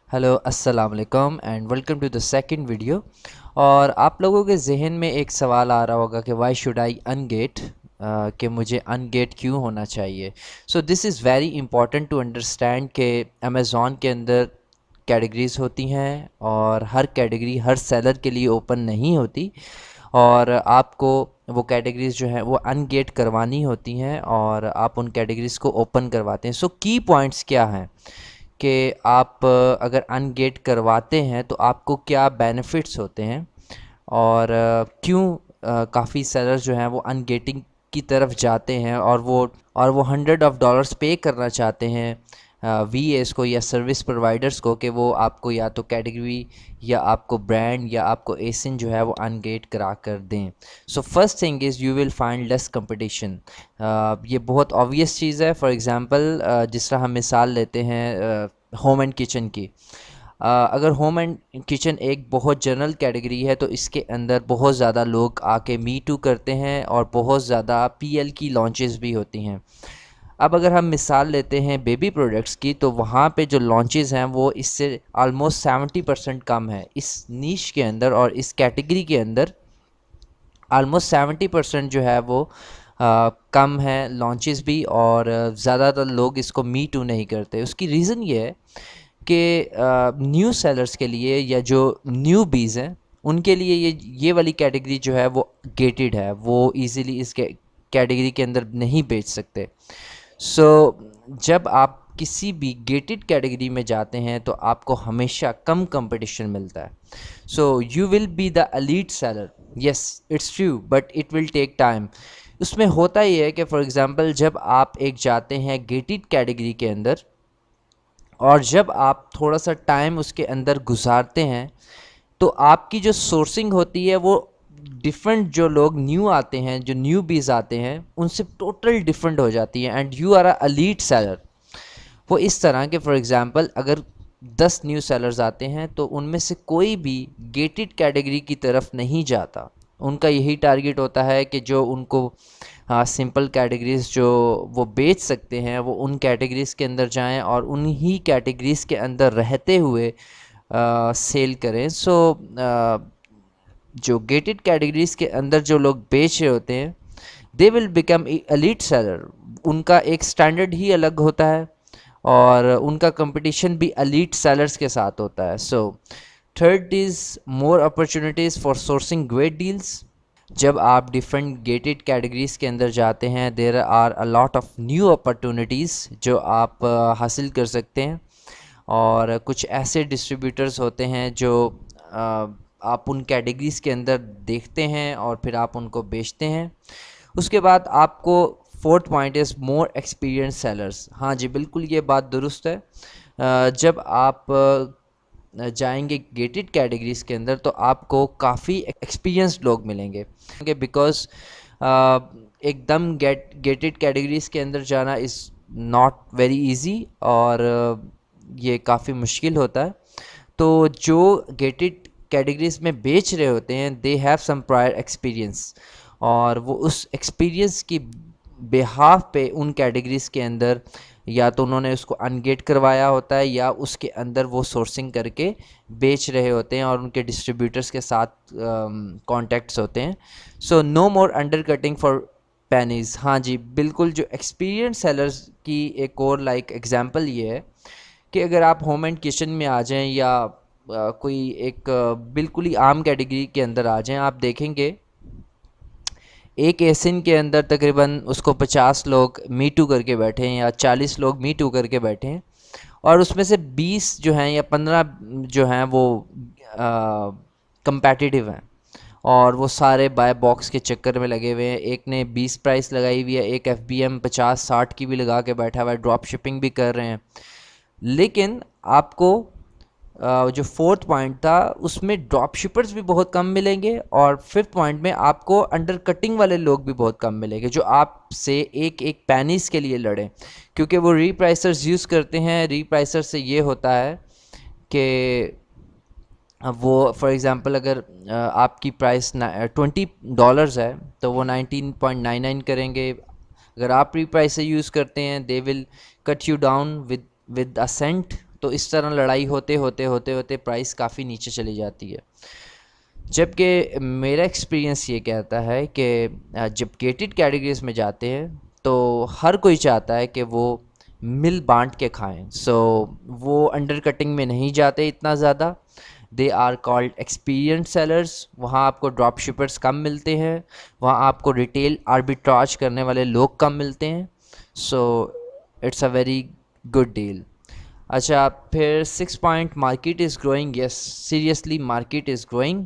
Hello अस्सलाम वालेकुम and welcome to the second video. और आप लोगों के जहन में एक सवाल आ रहा होगा कि वाई शुड आई अनगेट, कि मुझे अनगेट क्यों होना चाहिए। So this is very important to understand कि अमेज़ॉन के अंदर कैटेगरीज होती हैं और हर कैटेगरी हर सेलर के लिए ओपन नहीं होती, और आपको वो कैटेगरीज जो हैं वो अनगेट करवानी होती हैं और आप उन कैटेगरीज को ओपन करवाते हैं। सो की पॉइंट्स क्या हैं कि आप अगर अनगेट करवाते हैं तो आपको क्या बेनिफिट्स होते हैं, और क्यों काफ़ी सेलर्स जो हैं वो अनगेटिंग की तरफ जाते हैं और वो $100 पे करना चाहते हैं वीएस को या सर्विस प्रोवाइडर्स को कि वो आपको या तो कैटेगरी या आपको ब्रांड या आपको एसिन जो है वो अनगेट करा कर दें। So first thing is you will find less competition. ये बहुत ऑब्वियस चीज़ है। फॉर एग्ज़ाम्पल जिस तरह हम मिसाल लेते हैं होम एंड किचन की। अगर होम एंड किचन एक बहुत जनरल कैटेगरी है तो इसके अंदर बहुत ज़्यादा लोग आके मी टू करते हैं और बहुत ज़्यादा पीएल की लॉन्चेस भी होती हैं। अब अगर हम मिसाल लेते हैं बेबी प्रोडक्ट्स की, तो वहाँ पे जो लॉन्चेस हैं वो इससे ऑलमोस्ट 70% कम है इस नीश के अंदर, और इस कैटेगरी के अंदर ऑलमोस्ट 70% जो है वो कम है लॉन्चेस भी, और ज़्यादातर लोग इसको मी टू नहीं करते। उसकी रीज़न ये है कि न्यू सेलर्स के लिए या जो न्यू बीज हैं उनके लिए ये वाली कैटेगरी जो है वो गेटेड है, वो इजीली इस कैटेगरी के अंदर नहीं बेच सकते। सो जब आप किसी भी गेटेड कैटेगरी में जाते हैं तो आपको हमेशा कम कंपटीशन मिलता है। So you will be the elite seller, yes it's true, but it will take time. उसमें होता ही है कि फॉर एग्ज़ाम्पल जब आप एक जाते हैं गेटेड कैटेगरी के अंदर और जब आप थोड़ा सा टाइम उसके अंदर गुजारते हैं तो आपकी जो सोर्सिंग होती है वो डिफरेंट, जो लोग न्यू आते हैं, जो न्यू बीज आते हैं उनसे टोटल डिफरेंट हो जाती है, and you are a lead seller. वो इस तरह के फॉर एग्जांपल अगर 10 न्यू सेलर्स आते हैं तो उनमें से कोई भी गेटेड कैटेगरी की तरफ नहीं जाता। उनका यही टारगेट होता है कि जो उनको सिंपल कैटेगरीज जो वो बेच सकते हैं वो उन कैटेगरीज़ के अंदर जाएं और उन्हीं कैटेगरीज़ के अंदर रहते हुए सेल करें। सो जो गेटेड कैटेगरीज़ के अंदर जो लोग बेच रहे होते हैं they will become elite seller. उनका एक स्टैंडर्ड ही अलग होता है और उनका कंपटीशन भी एलीट सेलर्स के साथ होता है। So third is more opportunities for sourcing great deals. जब आप डिफरेंट गेटेड कैटेगरीज़ के अंदर जाते हैं there are a lot of new opportunities जो आप हासिल कर सकते हैं, और कुछ ऐसे डिस्ट्रीब्यूटर्स होते हैं जो आप उन कैटेगरीज़ के अंदर देखते हैं और फिर आप उनको बेचते हैं। उसके बाद आपको fourth point is more experience sellers. हाँ जी, बिल्कुल ये बात दुरुस्त है। जब आप जाएंगे गेटेड कैटेगरीज़ के अंदर तो आपको काफ़ी एक्सपीरियंस्ड लोग मिलेंगे, बिकॉज एकदम गेटेड कैटेगरीज़ के अंदर जाना इज़ नॉट वेरी इजी, और ये काफ़ी मुश्किल होता है। तो जो गेटेड कैटेगरीज़ में बेच रहे होते हैं they have some prior experience, और वो उस एक्सपीरियंस की बेहाफ पे उन कैटेगरीज़ के अंदर या तो उन्होंने उसको अनगेट करवाया होता है या उसके अंदर वो सोर्सिंग करके बेच रहे होते हैं और उनके डिस्ट्रीब्यूटर्स के साथ कॉन्टैक्ट्स होते हैं। So no more undercutting for pennies. हाँ जी, बिल्कुल। जो एक्सपीरियंस सेलर्स की एक और एग्जांपल ये है कि अगर आप होम एंड किचन में आ जाएं या कोई एक बिल्कुल ही आम कैटेगरी के अंदर आ जाएं, आप देखेंगे एक एसिन के अंदर तकरीबन उसको 50 लोग मी टू करके बैठे हैं या 40 लोग मी टू करके बैठे हैं, और उसमें से 20 जो हैं या 15 जो हैं वो कंपेटिटिव हैं, और वो सारे बाय बॉक्स के चक्कर में लगे हुए हैं। एक ने 20 प्राइस लगाई हुई है, एक FBM 50-60 की भी लगा के बैठा हुआ है, ड्रॉप शिपिंग भी कर रहे हैं। लेकिन आपको जो फोर्थ पॉइंट था उसमें ड्रॉप शिपर्स भी बहुत कम मिलेंगे, और फिफ्थ पॉइंट में आपको अंडर कटिंग वाले लोग भी बहुत कम मिलेंगे जो आपसे एक एक पैनीस के लिए लड़ें, क्योंकि वो रीप्राइसर्स यूज़ करते हैं। रीप्राइसर से ये होता है कि वो फॉर एग्ज़ाम्पल अगर आपकी प्राइस $20 है तो वो 19.99 करेंगे। अगर आप प्री प्राइस से यूज़ करते हैं they will cut you down with a cent, तो इस तरह लड़ाई होते होते होते होते प्राइस काफ़ी नीचे चली जाती है। जबकि मेरा एक्सपीरियंस ये कहता है कि जब गेटेड कैटेगरीज में जाते हैं तो हर कोई चाहता है कि वो मिल बांट के खाएं, सो वो अंडर कटिंग में नहीं जाते इतना ज़्यादा। They are called experience sellers. वहाँ आपको ड्रॉप शिपर्स कम मिलते हैं, वहाँ आपको रिटेल आर्बिट्राज करने वाले लोग कम मिलते हैं, सो it's a very good deal. अच्छा, फिर 6 point, market is growing. Yes, seriously market is growing.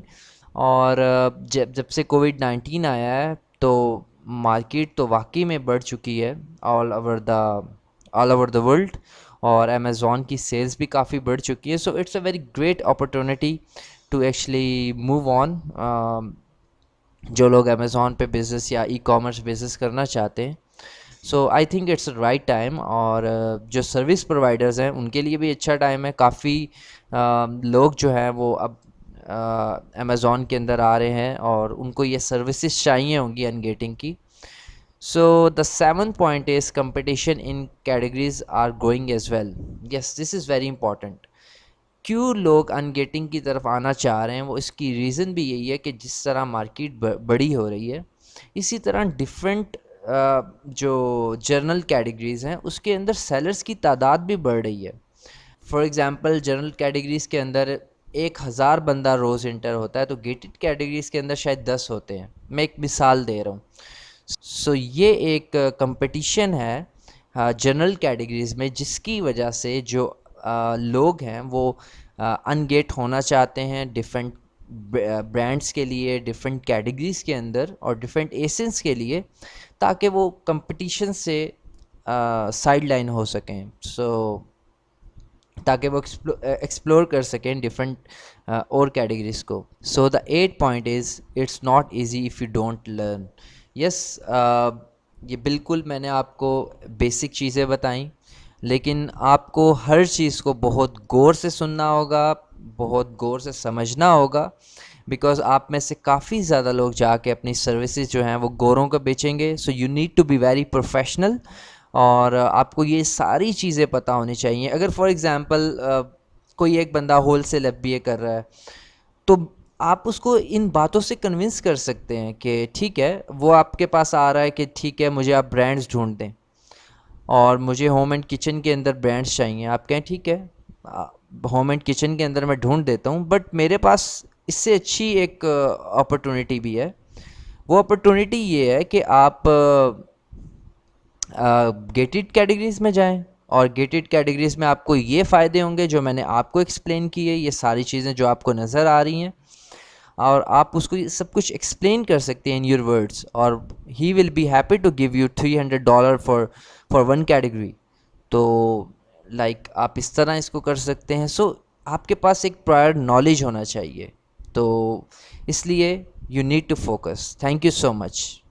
और जब जब से कोविड-19 आया है तो मार्केट तो वाकई में बढ़ चुकी है ऑल ओवर द वर्ल्ड, और अमेज़ॉन की सेल्स भी काफ़ी बढ़ चुकी है। So it's a very great opportunity to actually move on. जो लोग अमेज़ॉन पे बिज़नेस या ई कॉमर्स बिज़नेस करना चाहते हैं, so I think it's right time. और जो सर्विस प्रोवाइडर्स हैं उनके लिए भी अच्छा टाइम है। काफ़ी लोग जो हैं वो अब अमेज़ॉन के अंदर आ रहे हैं और उनको ये सर्विसेज चाहिए होंगी अनगेटिंग की। So the 7th point is competition in categories are growing as well. Yes, this is very important. क्यों लोग अनगेटिंग की तरफ आना चाह रहे हैं, वो इसकी रीज़न भी यही है कि जिस तरह मार्केट बड़ी हो रही है, इसी तरह डिफरेंट जो जर्नल कैटेगरीज़ हैं उसके अंदर सेलर्स की तादाद भी बढ़ रही है। फॉर एग्ज़ाम्पल, जनरल कैटेगरीज़ के अंदर 1000 बंदा रोज़ इंटर होता है, तो गेटेड कैटेगरीज़ के अंदर शायद 10 होते हैं। मैं एक मिसाल दे रहा हूँ। सो ये एक कंपटीशन है जनरल कैटेगरीज़ में, जिसकी वजह से जो लोग हैं वो अनगेट होना चाहते हैं डिफरेंट ब्रांड्स के लिए, डिफरेंट कैटेगरीज़ के अंदर और डिफरेंट एसेंस के लिए, ताकि वो कंपटीशन से साइड लाइन हो सकें। सो ताकि वो एक्सप्लोर कर सकें डिफरेंट और कैटेगरीज़ को। So the 8 point is, it's not easy if you don't learn. Yes, ये बिल्कुल मैंने आपको बेसिक चीज़ें बताई, लेकिन आपको हर चीज़ को बहुत गौर से सुनना होगा, बहुत गौर से समझना होगा, बिकॉज़ आप में से काफ़ी ज़्यादा लोग जाके अपनी सर्विसेज जो हैं वो गोरों को बेचेंगे। So you need to be very professional, और आपको ये सारी चीज़ें पता होनी चाहिए। अगर फॉर एग्ज़ाम्पल कोई एक बंदा होल सेल FBA कर रहा है, तो आप उसको इन बातों से कन्विंस कर सकते हैं कि ठीक है, वो आपके पास आ रहा है कि ठीक है मुझे आप ब्रांड्स ढूंढ दें और मुझे होम एंड किचन के अंदर ब्रांड्स चाहिए। आप कहें ठीक है, होम एंड किचन के अंदर मैं ढूंढ देता हूँ, बट मेरे पास इससे अच्छी एक अपॉर्चुनिटी भी है। वो अपॉर्चुनिटी ये है कि आप गेटेड कैटेगरीज़ में जाएं, और गेटेड कैटेगरीज़ में आपको ये फ़ायदे होंगे जो मैंने आपको एक्सप्लेन किए, ये सारी चीज़ें जो आपको नज़र आ रही हैं, और आप उसको ये सब कुछ एक्सप्लेन कर सकते हैं इन योर वर्ड्स, और he will be happy to give you $300 for one category. तो लाइक आप इस तरह इसको कर सकते हैं। सो आपके पास एक प्रायर नॉलेज होना चाहिए, तो इसलिए you need to focus. Thank you so much.